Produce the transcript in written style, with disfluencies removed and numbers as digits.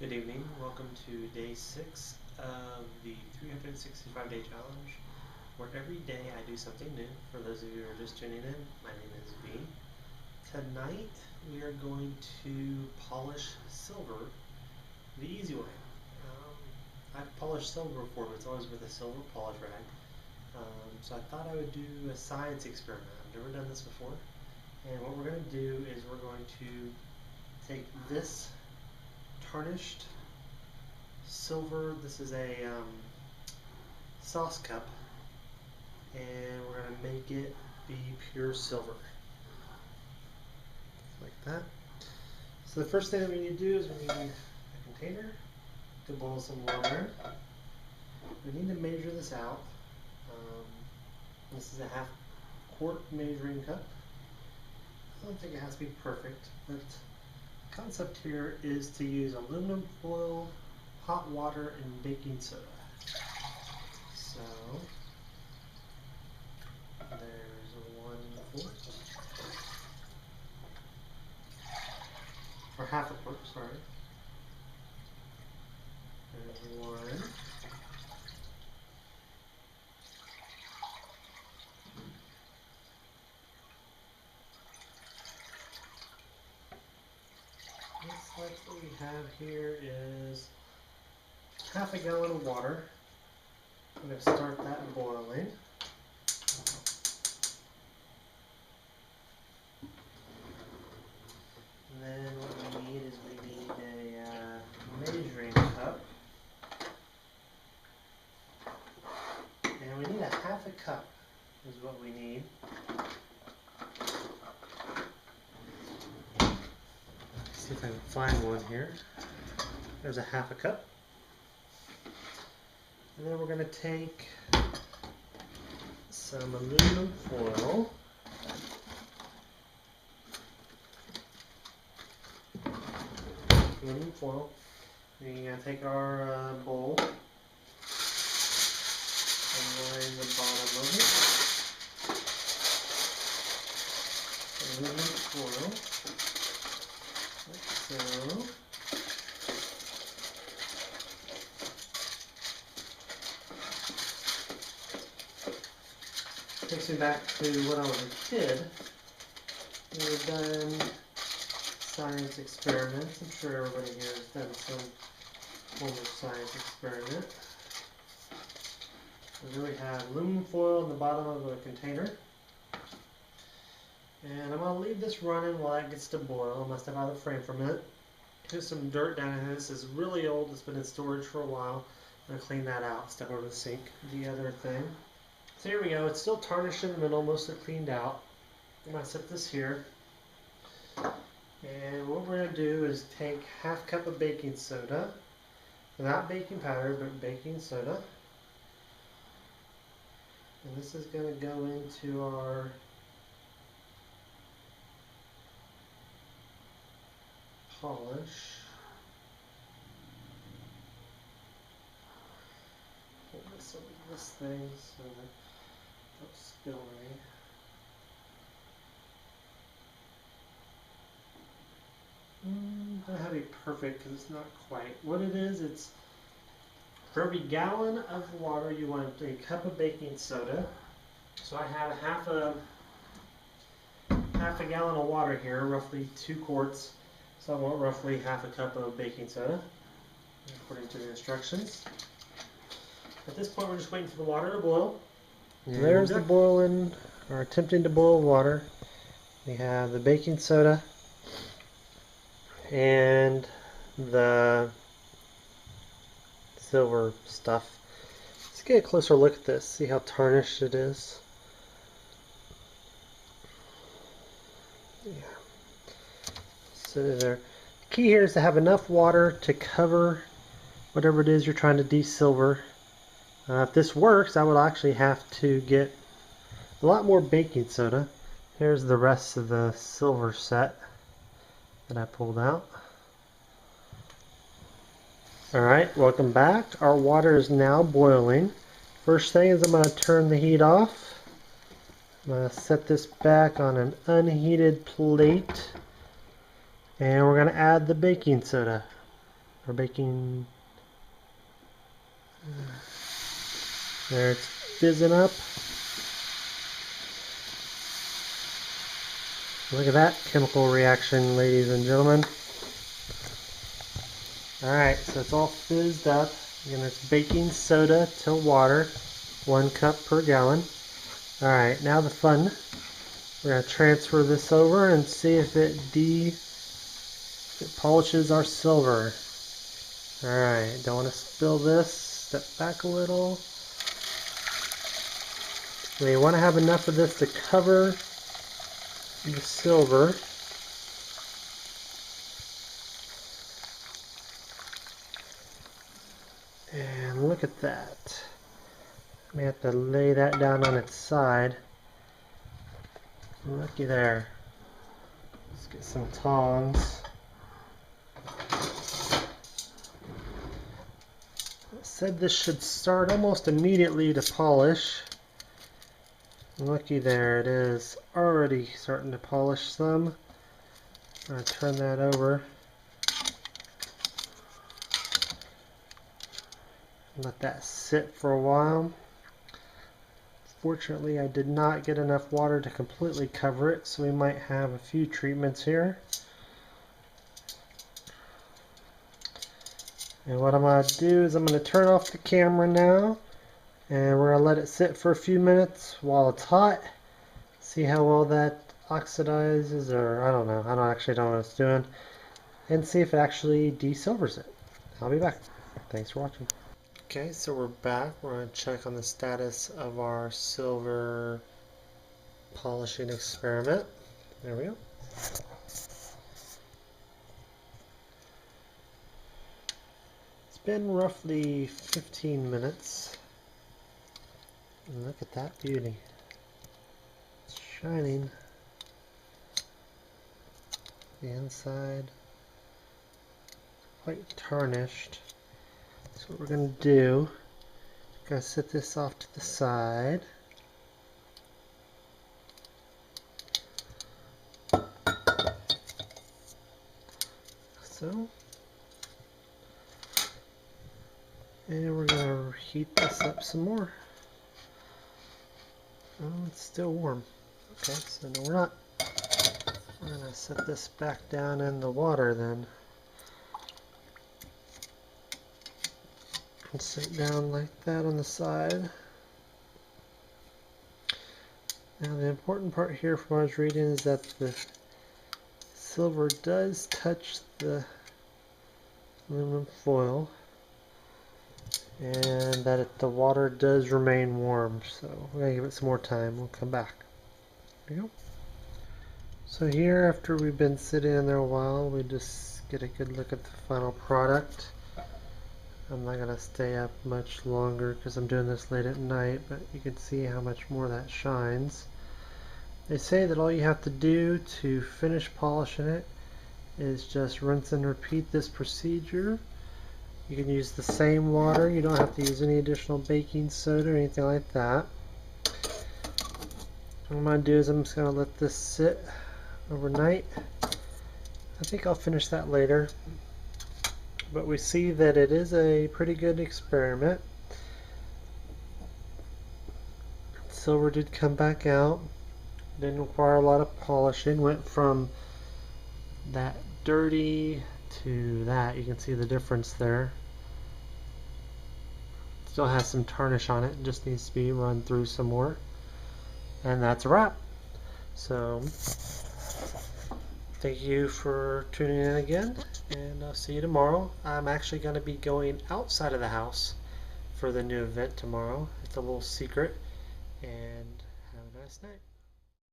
Good evening. Welcome to day 6 of the 365-day challenge, where every day I do something new. For those of you who are just tuning in, my name is V. Tonight we are going to polish silver the easy way. I've polished silver before, but it's always with a silver polish rag. So I thought I would do a science experiment. I've never done this before. And what we're going to do is we're going to take this tarnished silver, this is a sauce cup, and we're going to make it be pure silver. Like that. So the first thing that we need to do is we need a container to boil some water. We need to measure this out. This is a half quart measuring cup. I don't think it has to be perfect, but the concept here is to use aluminum foil, hot water, and baking soda. So there's 1 quart, or half a quart, sorry. There's 1. Looks like what we have here is half a gallon of water. I'm going to start that boiling. And then what we need is we need a measuring cup. And we need a half a cup is what we need. See if I can find one here. There's a half a cup. And then we're going to take some aluminum foil. Aluminum foil. We're going to take our bowl and line the bottom of it. Aluminum foil. Like so. Takes me back to when I was a kid. We've done science experiments. I'm sure everybody here has done some form of science experiment. So here we have aluminum foil in the bottom of a container. And I'm going to leave this running while it gets to boil. I must have out of the frame for a minute. There's some dirt down in here. This is really old. It's been in storage for a while. I'm going to clean that out. Step over the sink. The other thing. So here we go. It's still tarnished in the middle, mostly cleaned out. I'm going to set this here. And what we're going to do is take half cup of baking soda. Not baking powder, but baking soda. And this is going to go into our polish. Hold this over this thing so that it don't spill any. Doesn't have to be perfect because it's not quite. What it is, it's for every gallon of water you want a cup of baking soda. So I have half a gallon of water here, roughly 2 quarts. So I want roughly half a cup of baking soda, according to the instructions. At this point, we're just waiting for the water to boil. And there's the boiling, or attempting to boil water. We have the baking soda and the silver stuff. Let's get a closer look at this, see how tarnished it is. Yeah. So there. The key here is to have enough water to cover whatever it is you're trying to desilver. If this works, I would actually have to get a lot more baking soda. Here's the rest of the silver set that I pulled out. Alright, welcome back. Our water is now boiling. First thing is I'm going to turn the heat off. I'm going to set this back on an unheated plate. And we're going to add the baking soda. or baking. There, it's fizzing up. Look at that chemical reaction, ladies and gentlemen. Alright, so it's all fizzed up. And it's baking soda to water, 1 cup per gallon. Alright, now the fun. We're going to transfer this over and see if it polishes our silver. Alright, don't want to spill this. Step back a little. We want to have enough of this to cover the silver. And look at that. I may have to lay that down on its side. Looky there. Let's get some tongs. It said this should start almost immediately to polish. Looky there, it is already starting to polish some. I'm going to turn that over. Let that sit for a while. Fortunately, I did not get enough water to completely cover it, so we might have a few treatments here. And what I'm going to do is I'm going to turn off the camera now, and we're going to let it sit for a few minutes while it's hot. See how well that oxidizes, or I don't know. I don't know what it's doing. And see if it actually desilvers it. I'll be back. Thanks for watching. Okay, so we're back. We're going to check on the status of our silver polishing experiment. There we go. It's been roughly 15 minutes. And look at that beauty. It's shining. The inside quite tarnished. So what we're going to do, we're going to set this off to the side. So, and we're going to heat this up some more. Oh, it's still warm. Okay, so no, we're not. We're going to set this back down in the water then. And sit down like that on the side. Now the important part here from what I was reading is that the silver does touch the aluminum foil, and that the water does remain warm, so we're going to give it some more time. We'll come back. There you go. So here, after we've been sitting in there a while, we just get a good look at the final product. I'm not going to stay up much longer because I'm doing this late at night, but you can see how much more that shines. They say that all you have to do to finish polishing it is just rinse and repeat this procedure. You can use the same water. You don't have to use any additional baking soda or anything like that. What I'm going to do is I'm just going to let this sit overnight. I think I'll finish that later. But we see that it is a pretty good experiment. Silver did come back out. Didn't require a lot of polishing. Went from that dirty to that. You can see the difference there. Still has some tarnish on it. Just needs to be run through some more. And that's a wrap. So thank you for tuning in again, and I'll see you tomorrow. I'm actually going to be going outside of the house for the new event tomorrow. It's a little secret, and have a nice night.